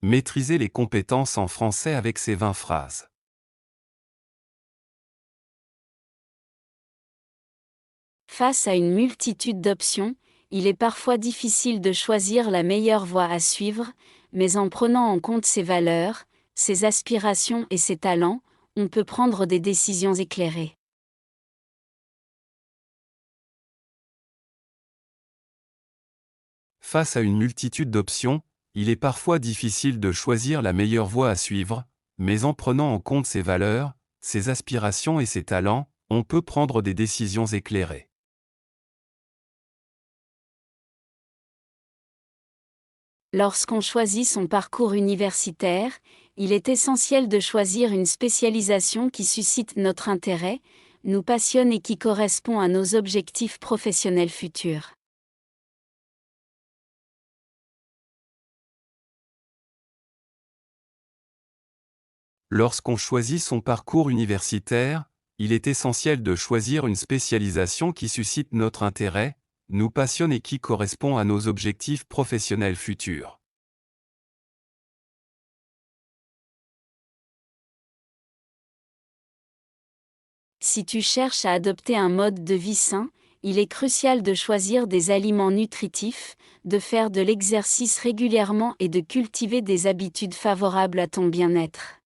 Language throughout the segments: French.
Maîtriser les compétences en français avec ces 20 phrases. Face à une multitude d'options, il est parfois difficile de choisir la meilleure voie à suivre, mais en prenant en compte ses valeurs, ses aspirations et ses talents, on peut prendre des décisions éclairées. Face à une multitude d'options, il est parfois difficile de choisir la meilleure voie à suivre, mais en prenant en compte ses valeurs, ses aspirations et ses talents, on peut prendre des décisions éclairées. Lorsqu'on choisit son parcours universitaire, il est essentiel de choisir une spécialisation qui suscite notre intérêt, nous passionne et qui correspond à nos objectifs professionnels futurs. Lorsqu'on choisit son parcours universitaire, il est essentiel de choisir une spécialisation qui suscite notre intérêt, nous passionne et qui correspond à nos objectifs professionnels futurs. Si tu cherches à adopter un mode de vie sain, il est crucial de choisir des aliments nutritifs, de faire de l'exercice régulièrement et de cultiver des habitudes favorables à ton bien-être.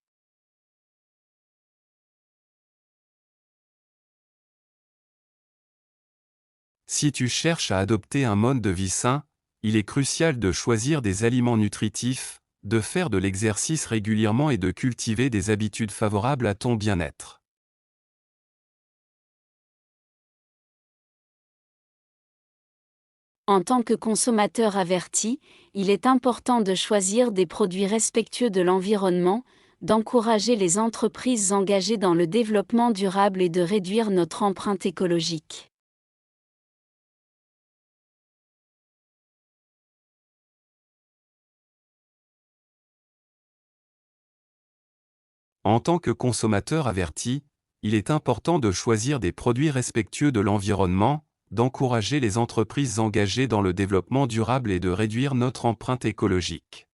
Si tu cherches à adopter un mode de vie sain, il est crucial de choisir des aliments nutritifs, de faire de l'exercice régulièrement et de cultiver des habitudes favorables à ton bien-être. En tant que consommateur averti, il est important de choisir des produits respectueux de l'environnement, d'encourager les entreprises engagées dans le développement durable et de réduire notre empreinte écologique. En tant que consommateur averti, il est important de choisir des produits respectueux de l'environnement, d'encourager les entreprises engagées dans le développement durable et de réduire notre empreinte écologique.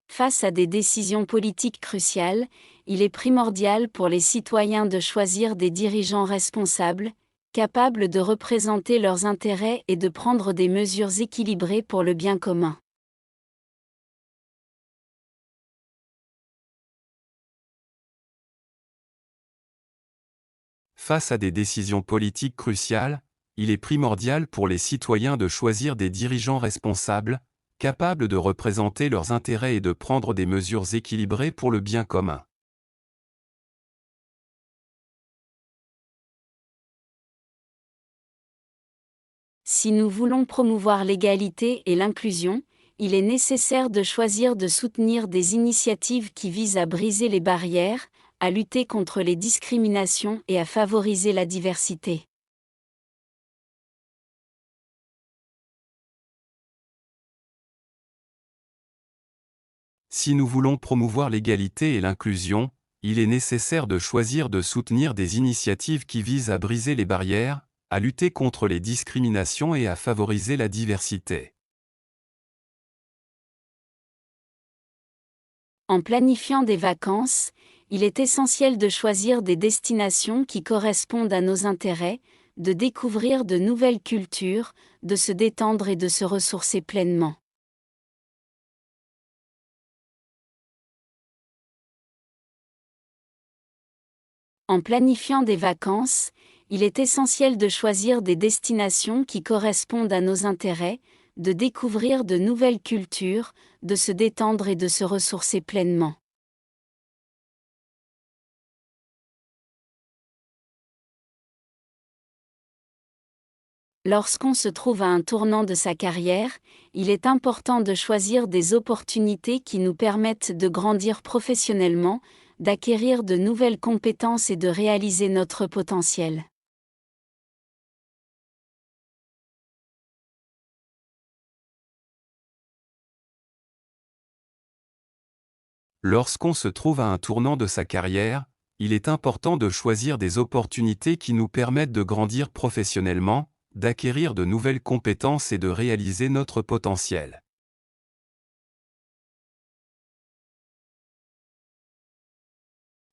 Face à des décisions politiques cruciales, il est primordial pour les citoyens de choisir des dirigeants responsables, capables de représenter leurs intérêts et de prendre des mesures équilibrées pour le bien commun. Face à des décisions politiques cruciales, il est primordial pour les citoyens de choisir des dirigeants responsables, capables de représenter leurs intérêts et de prendre des mesures équilibrées pour le bien commun. Si nous voulons promouvoir l'égalité et l'inclusion, il est nécessaire de choisir de soutenir des initiatives qui visent à briser les barrières, à lutter contre les discriminations et à favoriser la diversité. Si nous voulons promouvoir l'égalité et l'inclusion, il est nécessaire de choisir de soutenir des initiatives qui visent à briser les barrières, à lutter contre les discriminations et à favoriser la diversité. En planifiant des vacances, il est essentiel de choisir des destinations qui correspondent à nos intérêts, de découvrir de nouvelles cultures, de se détendre et de se ressourcer pleinement. En planifiant des vacances, il est essentiel de choisir des destinations qui correspondent à nos intérêts, de découvrir de nouvelles cultures, de se détendre et de se ressourcer pleinement. Lorsqu'on se trouve à un tournant de sa carrière, il est important de choisir des opportunités qui nous permettent de grandir professionnellement, d'acquérir de nouvelles compétences et de réaliser notre potentiel. Lorsqu'on se trouve à un tournant de sa carrière, il est important de choisir des opportunités qui nous permettent de grandir professionnellement, d'acquérir de nouvelles compétences et de réaliser notre potentiel.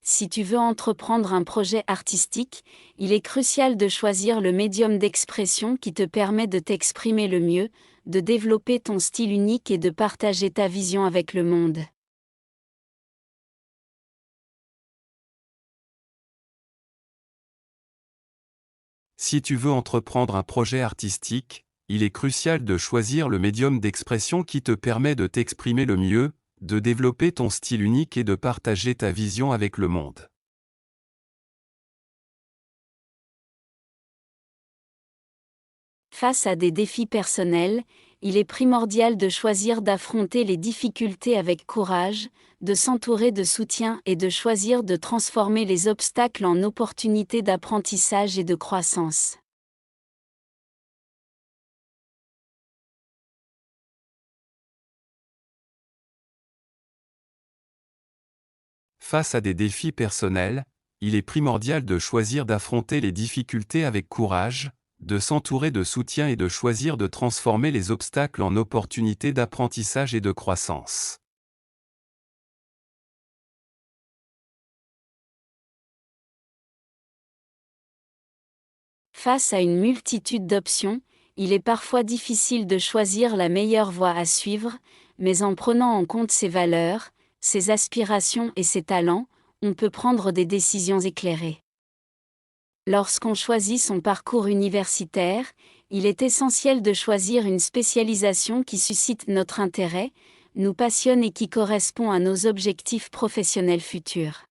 Si tu veux entreprendre un projet artistique, il est crucial de choisir le médium d'expression qui te permet de t'exprimer le mieux, de développer ton style unique et de partager ta vision avec le monde. Si tu veux entreprendre un projet artistique, il est crucial de choisir le médium d'expression qui te permet de t'exprimer le mieux, de développer ton style unique et de partager ta vision avec le monde. Face à des défis personnels, il est primordial de choisir d'affronter les difficultés avec courage, de s'entourer de soutien et de choisir de transformer les obstacles en opportunités d'apprentissage et de croissance. Face à des défis personnels, il est primordial de choisir d'affronter les difficultés avec courage, de s'entourer de soutien et de choisir de transformer les obstacles en opportunités d'apprentissage et de croissance. Face à une multitude d'options, il est parfois difficile de choisir la meilleure voie à suivre, mais en prenant en compte ses valeurs, ses aspirations et ses talents, on peut prendre des décisions éclairées. Lorsqu'on choisit son parcours universitaire, il est essentiel de choisir une spécialisation qui suscite notre intérêt, nous passionne et qui correspond à nos objectifs professionnels futurs.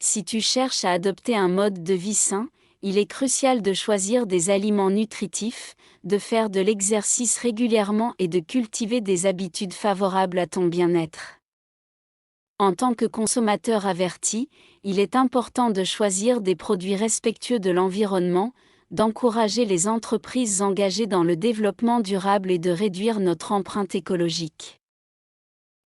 Si tu cherches à adopter un mode de vie sain, il est crucial de choisir des aliments nutritifs, de faire de l'exercice régulièrement et de cultiver des habitudes favorables à ton bien-être. En tant que consommateur averti, il est important de choisir des produits respectueux de l'environnement, d'encourager les entreprises engagées dans le développement durable et de réduire notre empreinte écologique.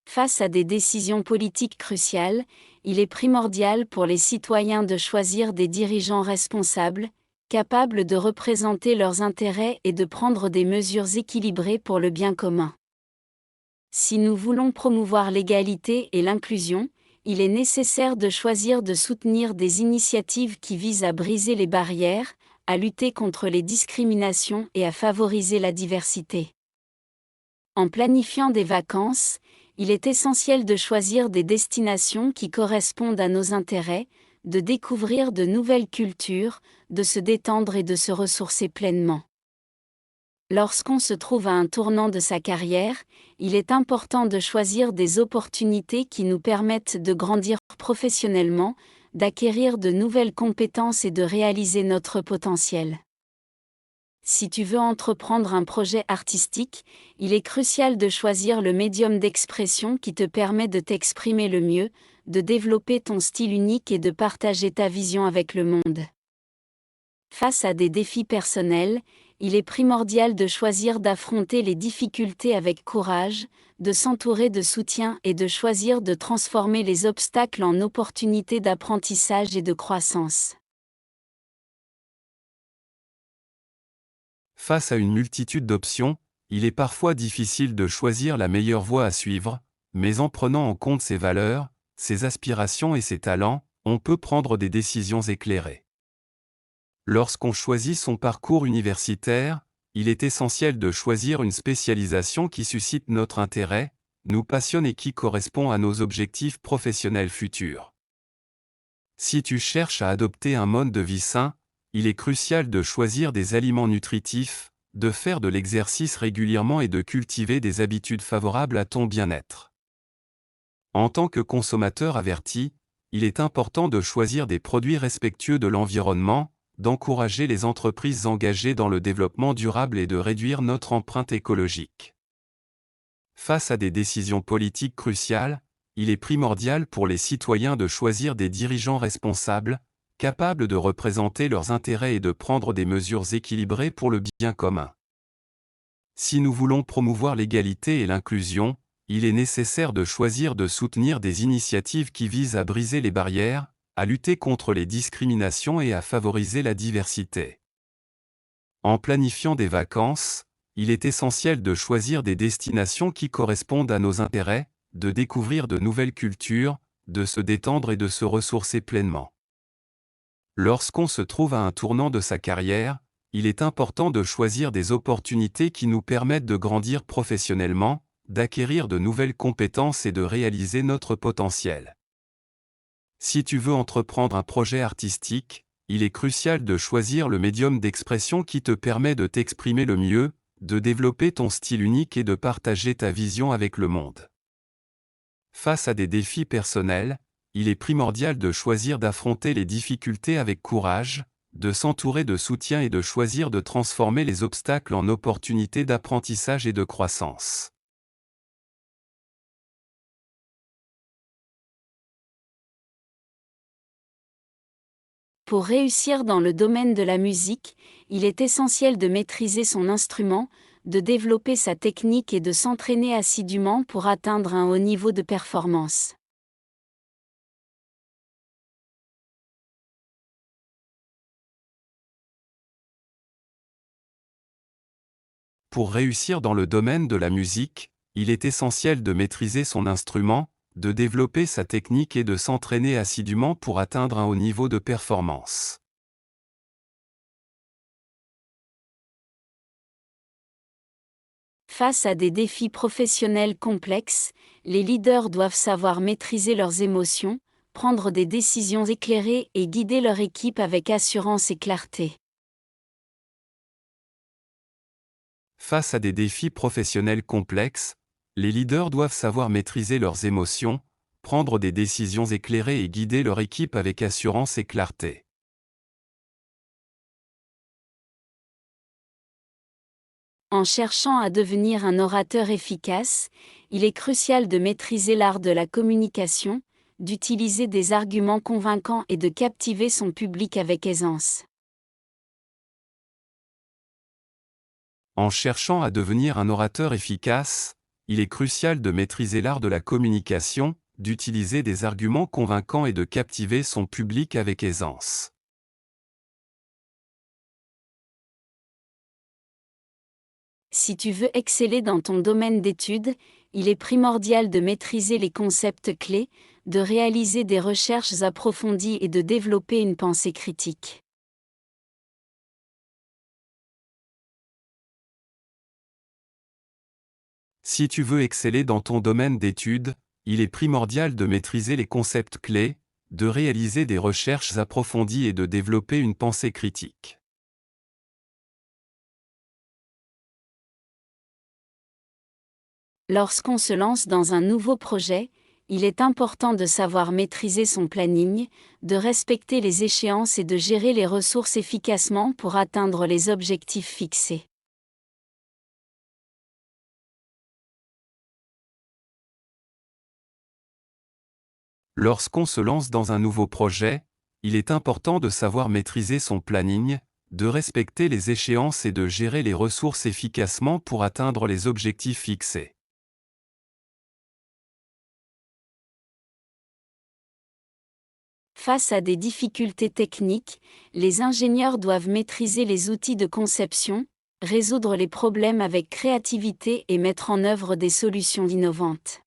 Face à des décisions politiques cruciales, il est primordial pour les citoyens de choisir des dirigeants responsables, capables de représenter leurs intérêts et de prendre des mesures équilibrées pour le bien commun. Si nous voulons promouvoir l'égalité et l'inclusion, il est nécessaire de choisir de soutenir des initiatives qui visent à briser les barrières, à lutter contre les discriminations et à favoriser la diversité. En planifiant des vacances, il est essentiel de choisir des destinations qui correspondent à nos intérêts, de découvrir de nouvelles cultures, de se détendre et de se ressourcer pleinement. Lorsqu'on se trouve à un tournant de sa carrière, il est important de choisir des opportunités qui nous permettent de grandir professionnellement, d'acquérir de nouvelles compétences et de réaliser notre potentiel. Si tu veux entreprendre un projet artistique, il est crucial de choisir le médium d'expression qui te permet de t'exprimer le mieux, de développer ton style unique et de partager ta vision avec le monde. Face à des défis personnels, il est primordial de choisir d'affronter les difficultés avec courage, de s'entourer de soutien et de choisir de transformer les obstacles en opportunités d'apprentissage et de croissance. Face à une multitude d'options, il est parfois difficile de choisir la meilleure voie à suivre, mais en prenant en compte ses valeurs, ses aspirations et ses talents, on peut prendre des décisions éclairées. Lorsqu'on choisit son parcours universitaire, il est essentiel de choisir une spécialisation qui suscite notre intérêt, nous passionne et qui correspond à nos objectifs professionnels futurs. Si tu cherches à adopter un mode de vie sain, il est crucial de choisir des aliments nutritifs, de faire de l'exercice régulièrement et de cultiver des habitudes favorables à ton bien-être. En tant que consommateur averti, il est important de choisir des produits respectueux de l'environnement, d'encourager les entreprises engagées dans le développement durable et de réduire notre empreinte écologique. Face à des décisions politiques cruciales, il est primordial pour les citoyens de choisir des dirigeants responsables, capables de représenter leurs intérêts et de prendre des mesures équilibrées pour le bien commun. Si nous voulons promouvoir l'égalité et l'inclusion, il est nécessaire de choisir de soutenir des initiatives qui visent à briser les barrières, à lutter contre les discriminations et à favoriser la diversité. En planifiant des vacances, il est essentiel de choisir des destinations qui correspondent à nos intérêts, de découvrir de nouvelles cultures, de se détendre et de se ressourcer pleinement. Lorsqu'on se trouve à un tournant de sa carrière, il est important de choisir des opportunités qui nous permettent de grandir professionnellement, d'acquérir de nouvelles compétences et de réaliser notre potentiel. Si tu veux entreprendre un projet artistique, il est crucial de choisir le médium d'expression qui te permet de t'exprimer le mieux, de développer ton style unique et de partager ta vision avec le monde. Face à des défis personnels, il est primordial de choisir d'affronter les difficultés avec courage, de s'entourer de soutien et de choisir de transformer les obstacles en opportunités d'apprentissage et de croissance. Pour réussir dans le domaine de la musique, il est essentiel de maîtriser son instrument, de développer sa technique et de s'entraîner assidûment pour atteindre un haut niveau de performance. Pour réussir dans le domaine de la musique, il est essentiel de maîtriser son instrument, de développer sa technique et de s'entraîner assidûment pour atteindre un haut niveau de performance. Face à des défis professionnels complexes, les leaders doivent savoir maîtriser leurs émotions, prendre des décisions éclairées et guider leur équipe avec assurance et clarté. Face à des défis professionnels complexes, les leaders doivent savoir maîtriser leurs émotions, prendre des décisions éclairées et guider leur équipe avec assurance et clarté. En cherchant à devenir un orateur efficace, il est crucial de maîtriser l'art de la communication, d'utiliser des arguments convaincants et de captiver son public avec aisance. En cherchant à devenir un orateur efficace, il est crucial de maîtriser l'art de la communication, d'utiliser des arguments convaincants et de captiver son public avec aisance. Si tu veux exceller dans ton domaine d'études, il est primordial de maîtriser les concepts clés, de réaliser des recherches approfondies et de développer une pensée critique. Si tu veux exceller dans ton domaine d'études, il est primordial de maîtriser les concepts clés, de réaliser des recherches approfondies et de développer une pensée critique. Lorsqu'on se lance dans un nouveau projet, il est important de savoir maîtriser son planning, de respecter les échéances et de gérer les ressources efficacement pour atteindre les objectifs fixés. Lorsqu'on se lance dans un nouveau projet, il est important de savoir maîtriser son planning, de respecter les échéances et de gérer les ressources efficacement pour atteindre les objectifs fixés. Face à des difficultés techniques, les ingénieurs doivent maîtriser les outils de conception, résoudre les problèmes avec créativité et mettre en œuvre des solutions innovantes.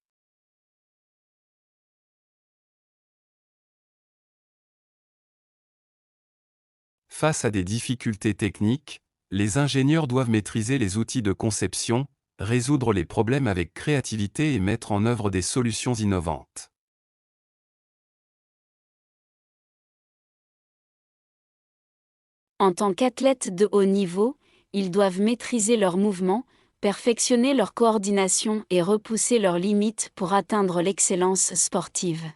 Face à des difficultés techniques, les ingénieurs doivent maîtriser les outils de conception, résoudre les problèmes avec créativité et mettre en œuvre des solutions innovantes. En tant qu'athlètes de haut niveau, ils doivent maîtriser leurs mouvements, perfectionner leur coordination et repousser leurs limites pour atteindre l'excellence sportive.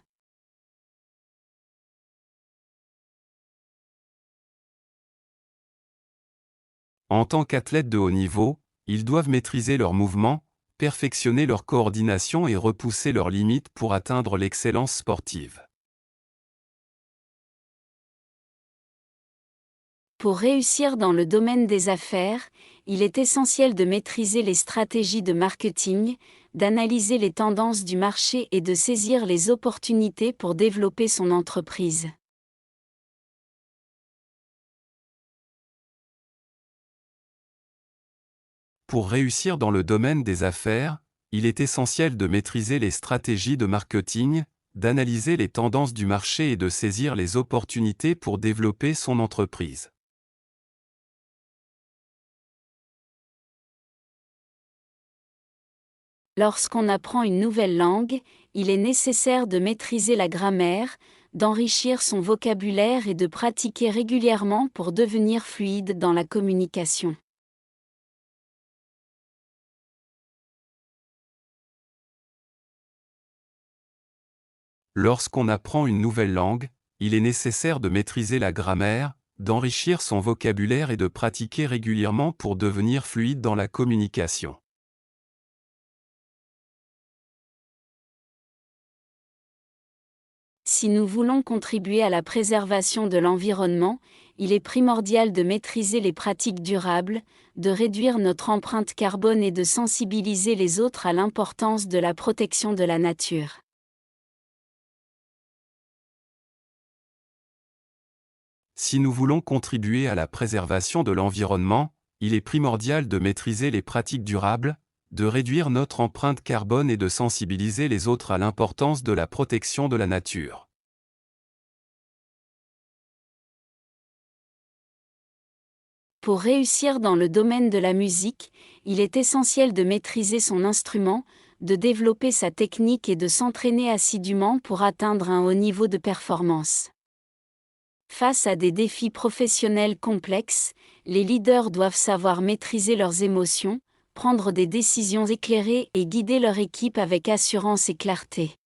En tant qu'athlètes de haut niveau, ils doivent maîtriser leurs mouvements, perfectionner leur coordination et repousser leurs limites pour atteindre l'excellence sportive. Pour réussir dans le domaine des affaires, il est essentiel de maîtriser les stratégies de marketing, d'analyser les tendances du marché et de saisir les opportunités pour développer son entreprise. Pour réussir dans le domaine des affaires, il est essentiel de maîtriser les stratégies de marketing, d'analyser les tendances du marché et de saisir les opportunités pour développer son entreprise. Lorsqu'on apprend une nouvelle langue, il est nécessaire de maîtriser la grammaire, d'enrichir son vocabulaire et de pratiquer régulièrement pour devenir fluide dans la communication. Lorsqu'on apprend une nouvelle langue, il est nécessaire de maîtriser la grammaire, d'enrichir son vocabulaire et de pratiquer régulièrement pour devenir fluide dans la communication. Si nous voulons contribuer à la préservation de l'environnement, il est primordial de maîtriser les pratiques durables, de réduire notre empreinte carbone et de sensibiliser les autres à l'importance de la protection de la nature. Si nous voulons contribuer à la préservation de l'environnement, il est primordial de maîtriser les pratiques durables, de réduire notre empreinte carbone et de sensibiliser les autres à l'importance de la protection de la nature. Pour réussir dans le domaine de la musique, il est essentiel de maîtriser son instrument, de développer sa technique et de s'entraîner assidûment pour atteindre un haut niveau de performance. Face à des défis professionnels complexes, les leaders doivent savoir maîtriser leurs émotions, prendre des décisions éclairées et guider leur équipe avec assurance et clarté.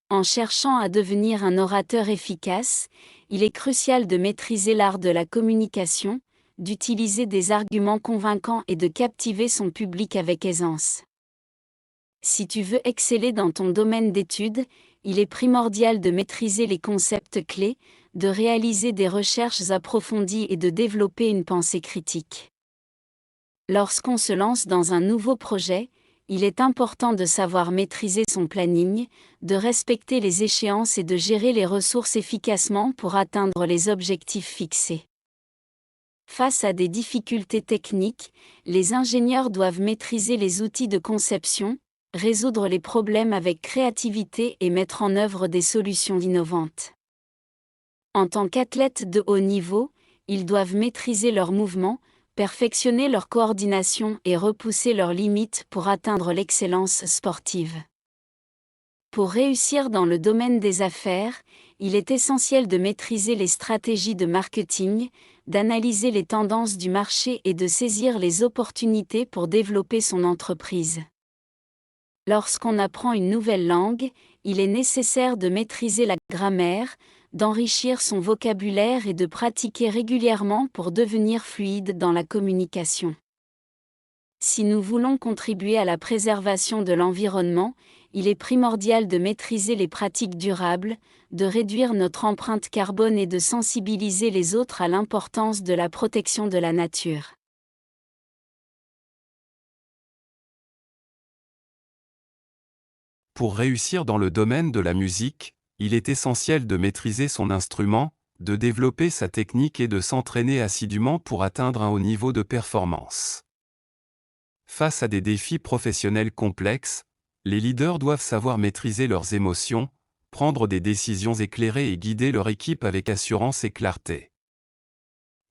En cherchant à devenir un orateur efficace, il est crucial de maîtriser l'art de la communication, d'utiliser des arguments convaincants et de captiver son public avec aisance. Si tu veux exceller dans ton domaine d'études, il est primordial de maîtriser les concepts clés, de réaliser des recherches approfondies et de développer une pensée critique. Lorsqu'on se lance dans un nouveau projet, il est important de savoir maîtriser son planning, de respecter les échéances et de gérer les ressources efficacement pour atteindre les objectifs fixés. Face à des difficultés techniques, les ingénieurs doivent maîtriser les outils de conception, résoudre les problèmes avec créativité et mettre en œuvre des solutions innovantes. En tant qu'athlètes de haut niveau, ils doivent maîtriser leurs mouvements, perfectionner leur coordination et repousser leurs limites pour atteindre l'excellence sportive. Pour réussir dans le domaine des affaires, il est essentiel de maîtriser les stratégies de marketing, d'analyser les tendances du marché et de saisir les opportunités pour développer son entreprise. Lorsqu'on apprend une nouvelle langue, il est nécessaire de maîtriser la grammaire, d'enrichir son vocabulaire et de pratiquer régulièrement pour devenir fluide dans la communication. Si nous voulons contribuer à la préservation de l'environnement, il est primordial de maîtriser les pratiques durables, de réduire notre empreinte carbone et de sensibiliser les autres à l'importance de la protection de la nature. Pour réussir dans le domaine de la musique, il est essentiel de maîtriser son instrument, de développer sa technique et de s'entraîner assidûment pour atteindre un haut niveau de performance. Face à des défis professionnels complexes, les leaders doivent savoir maîtriser leurs émotions, prendre des décisions éclairées et guider leur équipe avec assurance et clarté.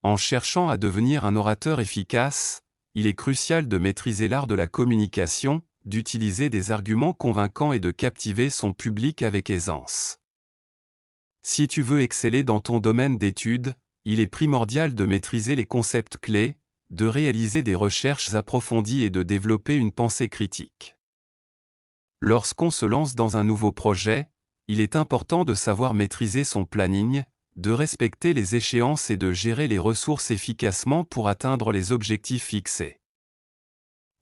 En cherchant à devenir un orateur efficace, il est crucial de maîtriser l'art de la communication, d'utiliser des arguments convaincants et de captiver son public avec aisance. Si tu veux exceller dans ton domaine d'études, il est primordial de maîtriser les concepts clés, de réaliser des recherches approfondies et de développer une pensée critique. Lorsqu'on se lance dans un nouveau projet, il est important de savoir maîtriser son planning, de respecter les échéances et de gérer les ressources efficacement pour atteindre les objectifs fixés.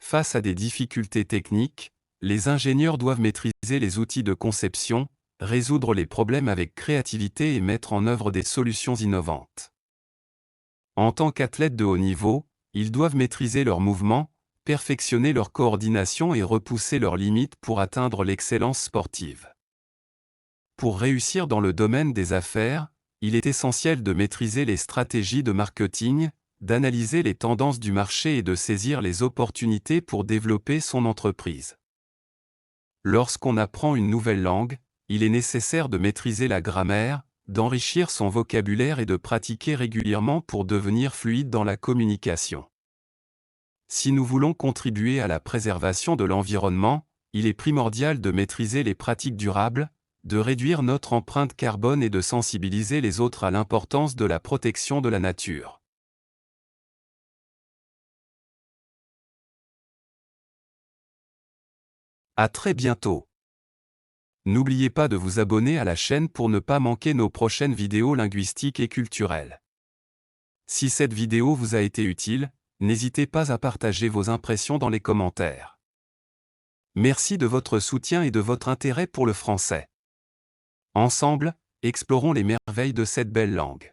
Face à des difficultés techniques, les ingénieurs doivent maîtriser les outils de conception, résoudre les problèmes avec créativité et mettre en œuvre des solutions innovantes. En tant qu'athlètes de haut niveau, ils doivent maîtriser leurs mouvements, perfectionner leur coordination et repousser leurs limites pour atteindre l'excellence sportive. Pour réussir dans le domaine des affaires, il est essentiel de maîtriser les stratégies de marketing, d'analyser les tendances du marché et de saisir les opportunités pour développer son entreprise. Lorsqu'on apprend une nouvelle langue, il est nécessaire de maîtriser la grammaire, d'enrichir son vocabulaire et de pratiquer régulièrement pour devenir fluide dans la communication. Si nous voulons contribuer à la préservation de l'environnement, il est primordial de maîtriser les pratiques durables, de réduire notre empreinte carbone et de sensibiliser les autres à l'importance de la protection de la nature. À très bientôt. N'oubliez pas de vous abonner à la chaîne pour ne pas manquer nos prochaines vidéos linguistiques et culturelles. Si cette vidéo vous a été utile, n'hésitez pas à partager vos impressions dans les commentaires. Merci de votre soutien et de votre intérêt pour le français. Ensemble, explorons les merveilles de cette belle langue.